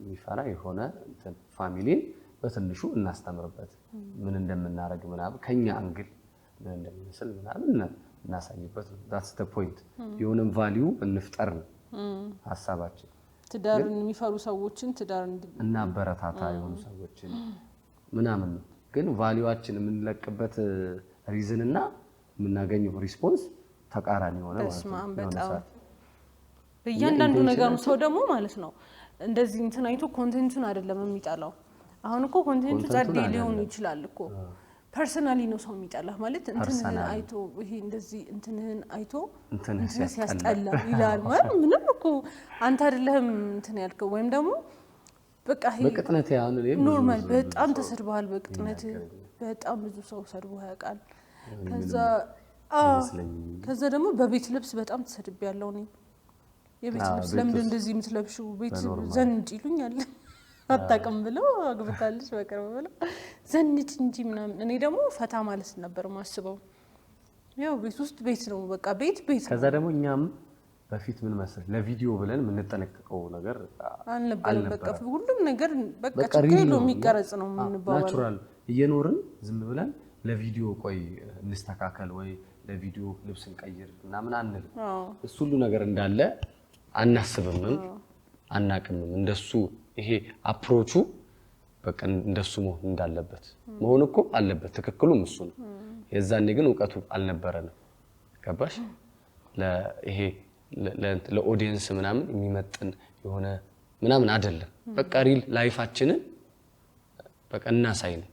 የሚፈራ የሆነ እንትን ፋሚሊን በትንሹ እናስተምርበት ምን እንደምናረግ ምናምን ከኛ አንግል ምን እንደምንስል ምናምን እናሳይበት ነው that's the point የሆነም ቫልዩ እንፍጠር ነው ሐሳባችን ትዳርን የሚፈሩ ሰዎችን ትዳር እና በረታታ የሆኑ ሰዎችን ምናምን ነው ግን ቫልዩአችን የምንለቅበት ሪዝን እና የምናገኘው ሪስፖንስ ተቃራኒ ሆነ ማለት ነው በእያንዳንዱ ነገር ሰው ደግሞ ማለት ነው እንደዚህ እንትን አይቶ ኮንቴንቱን አይደለም የሚጣላው አሁን እኮ ኮንቴንቱ ጸዴ ሊሆን ይችላል እኮ ፐርሰናሊ ነው ሰው የሚጣላ ማለት እንትንን አይቶ ይሄ እንደዚህ እንትንን አይቶ እንትን ሲያስጠላ ይላል ማለት ምንም እኮ አንተ አይደለም እንትን ያልከው ወይም ደግሞ በቃ ይሄ በቅጥነት ያው ኖርማል በጣም ተሰርባል በቅጥነት በጣም ብዙ ሰው ሰርቦ ያውቃል ከዛ ደግሞ በቤት ልብስ በጣም ተሰድብ ያለው ነው የቤት ልብስ ለምን እንደዚህ የምትለብሽው ቤት ዘንጭ ይሉኛል አጣቀም ብለው አግብታለች በቀርብ ብለው ዘንጭ እንጂ ምናምን እኔ ደግሞ ፈታ ማለት ነበር ማስበው ያው ቤት ውስጥ ቤት ነው በቃ ቤት ከዛ ደግሞ እኛም በፊት ምን መስል ለቪዲዮ ብለን ምን ተነቀቀው ነገር አልነበረም በቃ ሁሉም ነገር በቃ ችግር ነው የሚቀረጽ ነው ምንባው ናቹራል እየኖርን ዝም ብለን ለቪዲዮ ቆይ እንስተካከል ወይ ለቪዲዮ ልብስን ቀይር እና ምን አንል እሱ ሁሉ ነገር እንዳለ አናስብም አናቅምም እንደሱ ይሄ አፕሮቹ በቃ እንደሱ መሆን እንዳለበት መሆን እኮ አለበት ትክክሉም እሱ ነው የዛኔ ግን ዕውቀቱ አልነበረንም ገባሽ ለይሄ ለኦዲየንስ ምናምን የሚመጥን የሆነ ምናምን አይደለም በቃ ሪል ላይፋችንን በቃ እናሳይ ነው